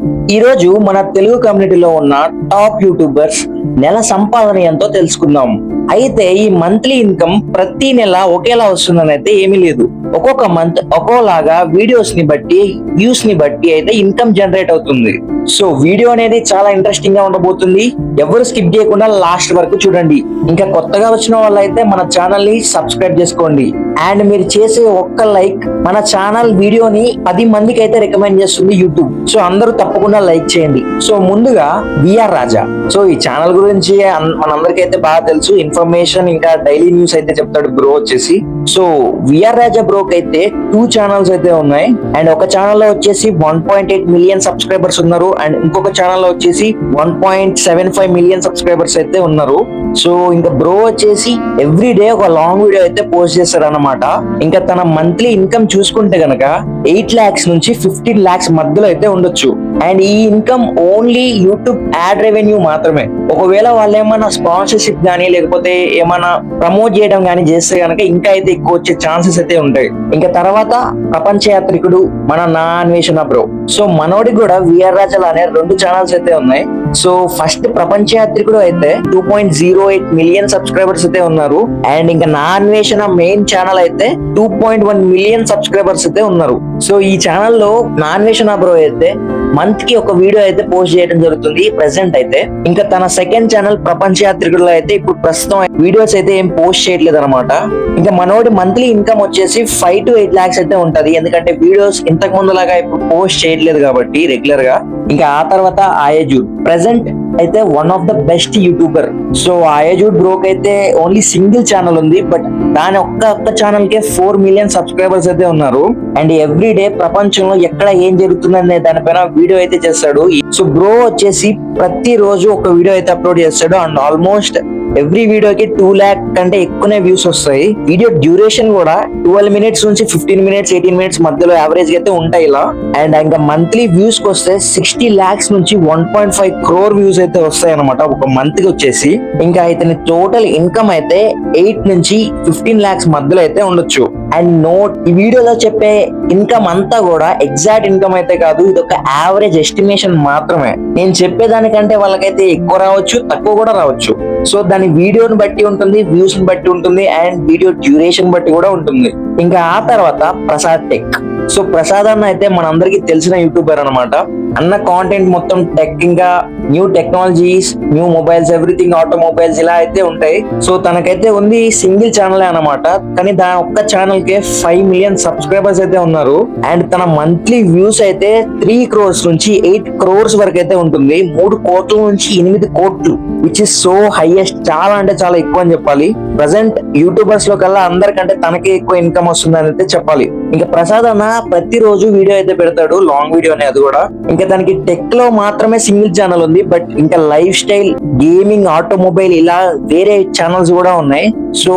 ఈ రోజు మన తెలుగు కమ్యూనిటీలో ఉన్న టాప్ యూట్యూబర్స్ నెల సంపాదన ఎంతో తెలుసుకుందాం. అయితే ఈ మంత్లీ ఇన్కమ్ ప్రతి నెల ఒకేలా వస్తుందని అయితే ఏమీ లేదు. ఒక్కొక్క మంత్ ఒక్కోలాగా వీడియోస్ ని బట్టి వ్యూస్ ని బట్టి అయితే ఇన్కమ్ జనరేట్ అవుతుంది. సో వీడియో అనేది చాలా ఇంట్రెస్టింగ్ గా ఉండబోతుంది. ఎవరు స్కిప్ చేయకుండా లాస్ట్ వరకు చూడండి. ఇంకా కొత్తగా వచ్చిన వాళ్ళైతే మన ఛానల్ ని సబ్స్క్రైబ్ చేసుకోండి. అండ్ మీరు చేసే ఒక్క లైక్ మన ఛానల్ వీడియోని 10 మందికి అయితే రికమెండ్ చేస్తుంది యూట్యూబ్. సో అందరూ తప్పకుండా లైక్ చేయండి. సో ముందుగా విఆర్ రాజా. సో ఈ ఛానల్ గురించి మనందరికీ అయితే బాగా తెలుసు. ఇన్ఫర్మేషన్ ఇంకా డైలీ న్యూస్ అయితే చెప్తాడు బ్రో వచ్చేసి. సో విఆర్ రాజా బ్రోకి అయితే 2 ఛానల్స్ అయితే ఉన్నాయి. అండ్ ఒక ఛానల్ లో వచ్చేసి 1.8 మిలియన్ సబ్స్క్రైబర్స్ ఉన్నారు. అండ్ ఇంకొక ఛానల్ లో వచ్చేసి 1.75 మిలియన్ సబ్స్క్రైబర్స్ అయితే ఉన్నారు. సో ఇంకా బ్రో వచ్చేసి ఎవ్రీ డే ఒక లాంగ్ వీడియో అయితే పోస్ట్ చేస్తారు అనమాట. ఇంకా తన మంత్లీ ఇన్కమ్ చూసుకుంటే గనక 8 lakhs నుంచి 15 lakhs మధ్యలో అయితే ఉండొచ్చు. అండ్ ఈ income only YouTube add revenue మాత్రమే. ఒకవేళ వాళ్ళు ఏమైనా స్పాన్సర్షిప్ గానీ లేకపోతే ఏమైనా ప్రమోట్ చేయడం గానీ చేస్తే గనక ఇంకా అయితే ఎక్కువ వచ్చే ఛాన్సెస్ అయితే ఉంటాయి. ఇంకా తర్వాత ప్రపంచ యాత్రికుడు మన నా అన్వేషణ బ్రో. సో మనోడికి కూడా విఆర్ రాజా అనే 2 ఛానల్స్ అయితే ఉన్నాయి. సో ఫస్ట్ ప్రపంచ యాత్రికుడు అయితే 2.08 మిలియన్ సబ్స్క్రైబర్స్ అయితే ఉన్నారు. అండ్ ఇంకా నా అన్వేషణ మెయిన్ ఛానల్ అయితే 2.1 మిలియన్ సబ్స్క్రైబర్స్ అయితే ఉన్నారు. సో ఈ ఛానల్లో నా అన్వేషణ బ్రో అయితే మంత్ కి ఒక వీడియో అయితే పోస్ట్ చేయడం జరుగుతుంది ప్రెసెంట్ అయితే. ఇంకా తన సెకండ్ ఛానల్ ప్రపంచ యాత్రికుడులో అయితే ఇప్పుడు ప్రస్తుతం వీడియోస్ అయితే ఏం పోస్ట్ చేయట్లేదు అనమాట. ఇంకా మనోడి మంత్లీ ఇన్కమ్ వచ్చేసి 5 to 8 lakhs అయితే ఉంటది. ఎందుకంటే వీడియోస్ ఇంతకు ముందు లాగా ఇప్పుడు పోస్ట్ చేయట్లేదు కాబట్టి రెగ్యులర్ గా. ఇంకా ఆ తర్వాత ఆయజూడ్ ప్రెసెంట్ అయితే one of the best YouTuber. So ఆయజూడ్ బ్రోక్ అయితే ఓన్లీ సింగిల్ ఛానల్ ఉంది. బట్ దాని ఒక్క ఛానల్ కే 4 మిలియన్ సబ్స్క్రైబర్స్ అయితే ఉన్నారు. అండ్ ఎవ్రీ డే ప్రపంచంలో ఎక్కడ ఏం జరుగుతుందనే దానిపైన వీడియో అయితే చేస్తాడు. సో బ్రో వచ్చేసి ప్రతి రోజు ఒక వీడియో అయితే అప్లోడ్ చేస్తాడు. అండ్ ఆల్మోస్ట్ ఎవ్రీ వీడియోకి 2 lakh కంటే ఎక్కువనే వ్యూస్ వస్తాయి. వీడియో డ్యూరేషన్ కూడా 12 minutes నుంచి 15 minutes 18 minutes మధ్యలో యావరేజ్ అయితే ఉంటాయి ఇలా. అండ్ ఇంకా మంత్లీ వ్యూస్ కి వస్తే 60 lakhs నుంచి 1.5 crore వ్యూస్ అయితే వస్తాయి అనమాట ఒక మంత్ కి వచ్చేసి. ఇంకా ఇతని టోటల్ ఇన్కమ్ అయితే 8 నుంచి 15 lakhs మధ్యలో అయితే ఉండొచ్చు. అండ్ నోట్ ఈ వీడియోలో చెప్పే ఇన్కమ్ అంతా కూడా ఎగ్జాక్ట్ ఇన్కమ్ అయితే కాదు. ఇది ఒక యావరేజ్ ఎస్టిమేషన్ మాత్రమే. నేను చెప్పేదానికంటే వాళ్ళకైతే ఎక్కువ రావచ్చు, తక్కువ కూడా రావచ్చు. సో దాని వీడియోని బట్టి ఉంటుంది, వ్యూస్ ని బట్టి ఉంటుంది, అండ్ వీడియో డ్యూరేషన్ బట్టి కూడా ఉంటుంది. ఇంకా ఆ తర్వాత ప్రసాద్ టెక్. సో ప్రసాద్ అన్న అయితే మనందరికి తెలిసిన యూట్యూబర్ అనమాట. అన్న కాంటెంట్ మొత్తం టెక్, ఇంకా new technologies, new mobiles, everything automobiles ఇలా అయితే ఉంటాయి. సో తనకైతే ఉంది సింగిల్ ఛానల్ అనమాట. కానీ దాని ఒక్క ఛానల్ కే 5 మిలియన్ సబ్స్క్రైబర్స్ అయితే ఉన్నారు. అండ్ తన మంత్లీ వ్యూస్ అయితే 3 crores నుంచి 8 crores వరకు అయితే ఉంటుంది. 3 కోట్ల నుంచి 8 కోట్లు, విచ్ ఇస్ సో హైయెస్ట్. చాలా అంటే చాలా ఎక్కువ అని చెప్పాలి. ప్రెసెంట్ యూట్యూబర్స్ లో కల్లా అందరికంటే తనకే ఎక్కువ ఇన్కమ్ వస్తుందని అయితే చెప్పాలి. ఇంకా ప్రసాద్ అన్న ప్రతిరోజు వీడియో అయితే పెడతాడు, లాంగ్ వీడియో అది కూడా. ఇంకా తనకి టెక్ లో మాత్రమే సింగిల్ ఛానల్ ఉంది. బట్ ఇంకా లైఫ్ స్టైల్, గేమింగ్, ఆటోమొబైల్ ఇలా వేరే ఛానల్స్ కూడా ఉన్నాయి. సో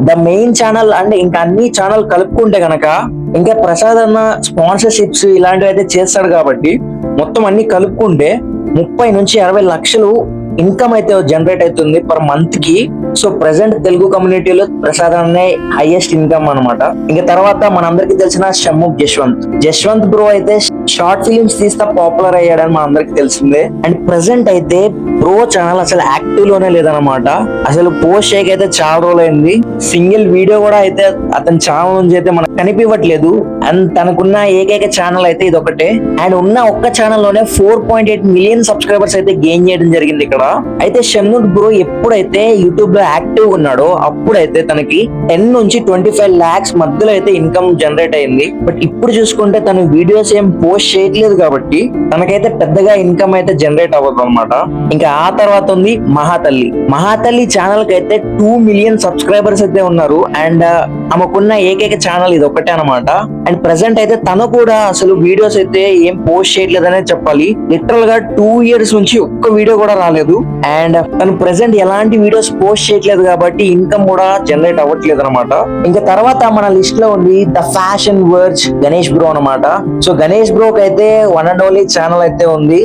ద మెయిన్ ఛానల్ అంటే ఇంకా అన్ని ఛానల్ కలుపుకుంటే గనక ఇంకా ప్రసాద్ అన్న స్పాన్సర్షిప్స్ ఇలాంటివి అయితే చేస్తాడు కాబట్టి మొత్తం అన్ని కలుపుకుంటే 30 నుంచి 60 లక్షలు ఇన్కమ్ అయితే జనరేట్ అవుతుంది పర్ మంత్ కి. సో ప్రెసెంట్ తెలుగు కమ్యూనిటీలో ప్రసాద్ అనే హైయెస్ట్ ఇన్కమ్ అనమాట. ఇంకా తర్వాత మనందరికి తెలిసిన షమ్ముఖ్ జశ్వంత్ బ్రో అయితే షార్ట్ ఫిలిమ్స్ తీస్తా పాపులర్ అయ్యాడని మనందరికి తెలిసిందే. అండ్ ప్రెసెంట్ అయితే బ్రో ఛానల్ అసలు యాక్టివ్ లోనే లేదనమాట. అసలు పోస్ట్ చేయకైతే చాలా రోజులు అయింది. సింగిల్ వీడియో కూడా అయితే అతని ఛానల్ నుంచి అయితే మనకు కనిపించట్లేదు. అండ్ తనకున్న ఏకైక ఛానల్ అయితే ఇది ఒకటే. అండ్ ఉన్న ఒక్క ఛానల్ లోనే 4.8 మిలియన్ సబ్స్క్రైబర్స్ అయితే గెయిన్ చేయడం జరిగింది ఇక్కడ. అయితే షమ్ముఖ్ బ్రో ఎప్పుడైతే యూట్యూబ్ లో యాక్టివ్ ఉన్నాడో అప్పుడైతే తనకి 10 నుంచి 25 lakhs మధ్యలో అయితే ఇన్కమ్ జనరేట్ అయింది. బట్ ఇప్పుడు చూసుకుంటే తను వీడియోస్ ఏం పోస్ట్ చేయట్లేదు కాబట్టి తనకైతే పెద్దగా ఇన్కమ్ అయితే జనరేట్ అవ్వదు అనమాట. ఇంకా ఆ తర్వాత ఉంది మహాతల్లి ఛానల్ కి అయితే 2 మిలియన్ సబ్స్క్రైబర్స్ అయితే ఉన్నారు. అండ్ ఆమెకున్న ఏకైక ఛానల్ ఇది ఒకటే అనమాట. అండ్ ప్రెసెంట్ అయితే తను కూడా అసలు వీడియోస్ అయితే ఏం పోస్ట్ చేయట్లేదనే చెప్పాలి. లిటరల్ గా 2 years నుంచి ఒక్క వీడియో కూడా రాలేదు. అండ్ తను ప్రెసెంట్ ఎలాంటి వీడియోస్ పోస్ట్ చేయట్లేదు కాబట్టి ఇన్కమ్ కూడా జనరేట్ అవ్వట్లేదు అనమాట. ఇంకా తర్వాత మన లిస్ట్ లో ఉంది the fashion verge Ganesh bro అనమాట. సో గణేష్ బ్రోకి అయితే వన్ అండ్ ఓన్లీ ఛానల్ అయితే ఉంది.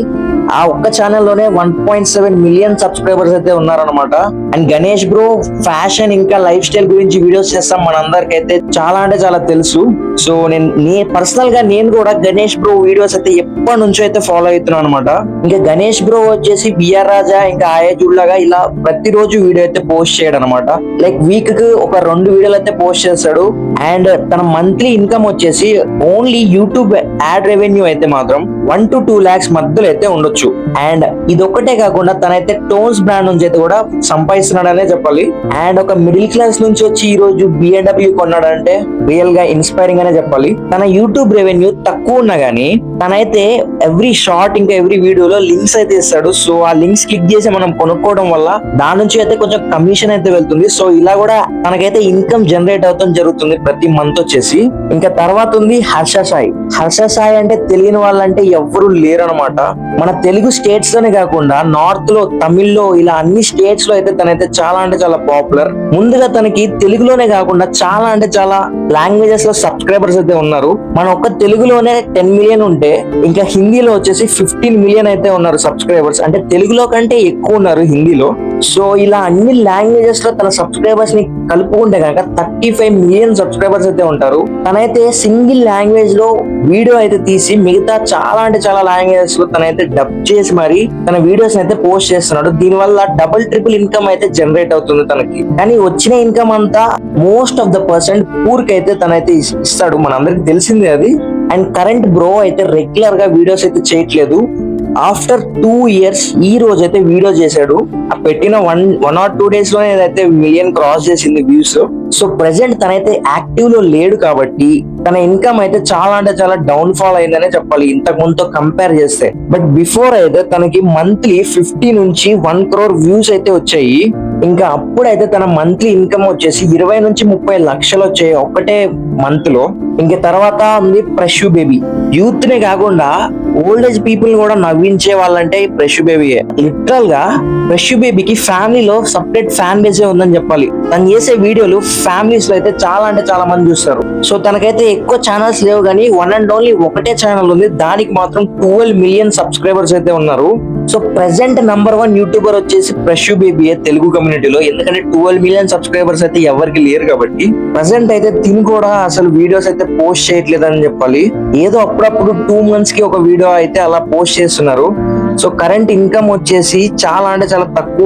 ఆ ఒక్క ఛానల్లోనే 1.7 మిలియన్ సబ్స్క్రైబర్స్ అయితే ఉన్నారనమాట. అండ్ గణేష్ బ్రో ఫ్యాషన్ ఇంకా లైఫ్ స్టైల్ గురించి వీడియోస్ చేస్తాం మనందరికి అయితే చాలా అంటే చాలా తెలుసు. సో నేను పర్సనల్ గా నేను కూడా గణేష్ బ్రో వీడియోస్ అయితే ఎప్పటి నుంచో అయితే ఫాలో అవుతున్నాను అనమాట. ఇంకా గణేష్ బ్రో వచ్చేసి బిఆర్ రాజా ఇంకా ఆయజుడ్ లాగా ఇలా ప్రతిరోజు వీడియో అయితే పోస్ట్ చేయడం అనమాట. లైక్ వీక్ కి ఒక 2 వీడియోలు అయితే పోస్ట్ చేస్తాడు. అండ్ తన మంత్లీ ఇన్కమ్ వచ్చేసి ఓన్లీ యూట్యూబ్ యాడ్ రెవెన్యూ అయితే మాత్రం 1 to 2 lakhs మధ్యలో అయితే ఉండొచ్చు. అండ్ ఇది ఒక్కటే కాకుండా తనైతే టోన్స్ బ్రాండ్ నుంచి అయితే కూడా సంపాదిస్తున్నాడనే చెప్పాలి. అండ్ ఒక మిడిల్ క్లాస్ నుంచి వచ్చి ఈ రోజు BMW కొన్నాడంటే రియల్ గా ఇన్స్పైరింగ్ అనే చెప్పాలి. తన యూట్యూబ్ రెవెన్యూ తక్కువ ఉన్నా గానీ తనైతే ఎవ్రీ షార్ట్ ఇంకా ఎవ్రీ వీడియోలో లింక్స్ అయితే ఇస్తాడు. సో ఆ లింక్స్ క్లిక్ చేసి మనం కొనుక్కోవడం వల్ల దాని నుంచి అయితే కొంచెం కమిషన్ అయితే వెళ్తుంది. సో ఇలా కూడా మనకైతే ఇన్కమ్ జనరేట్ అవుతాం జరుగుతుంది ప్రతి మంత్ వచ్చేసి. ఇంకా తర్వాత ఉంది హర్ష సాయి. హర్ష సాయి అంటే తెలియని వాళ్ళంటే ఎవ్వరు లేరు అనమాట. మన తెలుగు స్టేట్స్ లోనే కాకుండా నార్త్ లో, తమిళ్లో ఇలా అన్ని స్టేట్స్ లో అయితే తనైతే చాలా అంటే చాలా పాపులర్. ముందుగా తనకి తెలుగులోనే కాకుండా చాలా అంటే చాలా లాంగ్వేజెస్ లో సబ్స్క్రైబర్స్ అయితే ఉన్నారు. మన ఒక్క తెలుగులోనే 10 million ఉంటే ఇంకా హిందీలో వచ్చేసి 15 million అయితే ఉన్నారు సబ్స్క్రైబర్స్. అంటే తెలుగులో కంటే ఎక్కువ ఉన్నారు హిందీలో. సో ఇలా అన్ని లాంగ్వేజెస్ లో తన సబ్స్క్రైబర్స్ ని కలుపుకుంటే కనుక 35 million సబ్స్క్రైబర్స్ అయితే ఉంటారు. తనైతే సింగిల్ లాంగ్వేజ్ లో వీడియో అయితే తీసి మిగతా చాలా అంటే చాలా లాంగ్వేజెస్ లో తనైతే డబ్ చేసి మరి తన వీడియోస్ అయితే పోస్ట్ చేస్తున్నాడు. దీని వల్ల డబుల్ ట్రిపుల్ ఇన్కమ్ అయితే జనరేట్ అవుతుంది తనకి. కానీ వచ్చిన ఇన్కమ్ అంతా most of the percent poor కి అయితే తనైతే ఇస్తాడు, మనందరికి తెలిసిందే అది. అండ్ కరెంట్ బ్రో అయితే రెగ్యులర్ గా వీడియోస్ అయితే చేయట్లేదు. ఆఫ్టర్ 2 years ఈ రోజు అయితే వీడియో చేశాడు. ఆ పెట్టిన 1 or 2 days లోనే అయితే 1 million క్రాస్ చేసింది వ్యూస్. సో ప్రెసెంట్ తనైతే యాక్టివ్ లో లేడు కాబట్టి తన ఇన్కమ్ అయితే చాలా అంటే చాలా డౌన్ ఫాల్ అయిందనే చెప్పాలి ఇంతకు ముందుతో కంపేర్ చేస్తే. బట్ బిఫోర్ అయితే తనకి మంత్లీ 50 నుంచి 1 crore వ్యూస్ అయితే వచ్చాయి. ఇంకా అప్పుడైతే తన మంత్లీ ఇన్కమ్ వచ్చేసి 20 నుంచి 30 లక్షలు వచ్చాయి ఒక్కటే మంత్ లో. ఇంకా తర్వాత ఉంది ప్రశు బేబీ. యూత్ నే కాకుండా ఓల్డ్ ఏజ్ పీపుల్ కూడా నవ్వించే వాళ్ళంటే ప్రశు బేబీ. లిటరల్ గా ప్రశు బేబీకి ఫ్యామిలీలో సపరేట్ ఫ్యాన్ బేస్ ఉందని చెప్పాలి. తను చేసే వీడియోలు ఫ్యామిలీస్ లో అయితే చాలా అంటే చాలా మంది చూస్తారు. సో తనకైతే ఎక్కువ ఛానల్స్ లేవు కానీ వన్ అండ్ ఓన్లీ ఒకటే ఛానల్ ఉంది. దానికి మాత్రం 12 million సబ్స్క్రైబర్స్ అయితే ఉన్నారు. సో ప్రెసెంట్ నంబర్ 1 యూట్యూబర్ వచ్చేసి ప్రశు బేబీ తెలుగు కమ్యూనిటీలో. ఎందుకంటే 12 million సబ్స్క్రైబర్స్ అయితే ఎవరికి లేరు కాబట్టి. ప్రెసెంట్ అయితే తిని కూడా అసలు వీడియోస్ అయితే పోస్ట్ చేయట్లేదు అని చెప్పాలి. ఏదో అప్పుడప్పుడు 2 months కి ఒక వీడియో అయితే అలా పోస్ట్ చేస్తున్నారు. సో కరెంట్ ఇన్కమ్ వచ్చేసి చాలా అంటే చాలా తక్కువ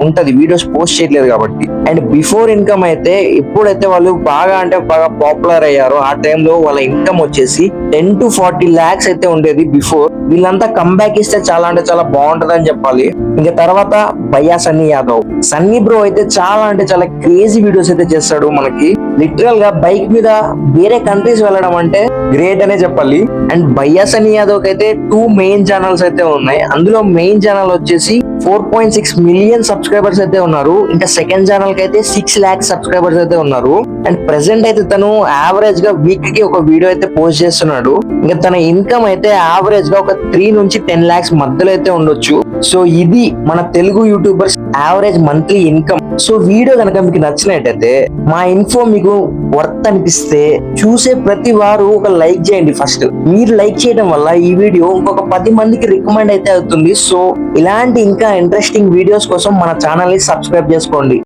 ఉంటది వీడియోస్ పోస్ట్ చేయట్లేదు కాబట్టి. అండ్ బిఫోర్ ఇన్కమ్ అయితే ఎప్పుడైతే వాళ్ళు బాగా అంటే బాగా పాపులర్ అయ్యారో ఆ టైంలో వాళ్ళ ఇన్కమ్ వచ్చేసి 10 to 40 lakhs అయితే ఉండేది బిఫోర్. వీళ్ళంతా కంబ్యాక్ ఇస్తే చాలా అంటే చాలా బాగుంటది అని చెప్పాలి. ఇంకా తర్వాత భయ్యా సన్నీ యాదవ్. సన్నీ బ్రో అయితే చాలా అంటే చాలా క్రేజీ వీడియోస్ అయితే చేస్తాడు. మనకి లిటరల్ గా బైక్ మీద వేరే కంట్రీస్ వెళ్ళడం అంటే గ్రేట్ అనే చెప్పాలి. అండ్ భయ్యా సన్నీ యాదవ్ కి అయితే 2 main ఛానల్స్ అయితే ఉన్నాయి. అందులో మెయిన్ ఛానల్ వచ్చేసి 4.6 million సబ్స్క్రైబర్స్ అయితే ఉన్నారు. ఇంకా సెకండ్ ఛానల్ కి అయితే 6 lakhs సబ్స్క్రైబర్స్ అయితే ఉన్నారు. అండ్ ప్రెసెంట్ అయితే తను యావరేజ్ గా వీక్ కి ఒక వీడియో అయితే పోస్ట్ చేస్తున్నాడు. ఇంకా తన ఇన్కమ్ అయితే యావరేజ్ గా ఒక 3 నుంచి 10 lakhs మధ్యలో అయితే ఉండొచ్చు. సో ఇది మన Telugu YouTubers average monthly income. So video కనుక మీకు నచ్చినట్టయితే మా ఇన్ఫో మీకు వర్త్ అనిపిస్తే చూసే ప్రతి వారు ఒక లైక్ చేయండి. ఫస్ట్ మీరు లైక్ చేయడం వల్ల ఈ వీడియో ఇంకొక 10 మందికి రికమెండ్ అయితే అవుతుంది. సో ఇలాంటి ఇంకా ఇంట్రెస్టింగ్ వీడియోస్ కోసం మన ఛానల్ ని సబ్స్క్రైబ్ చేసుకోండి.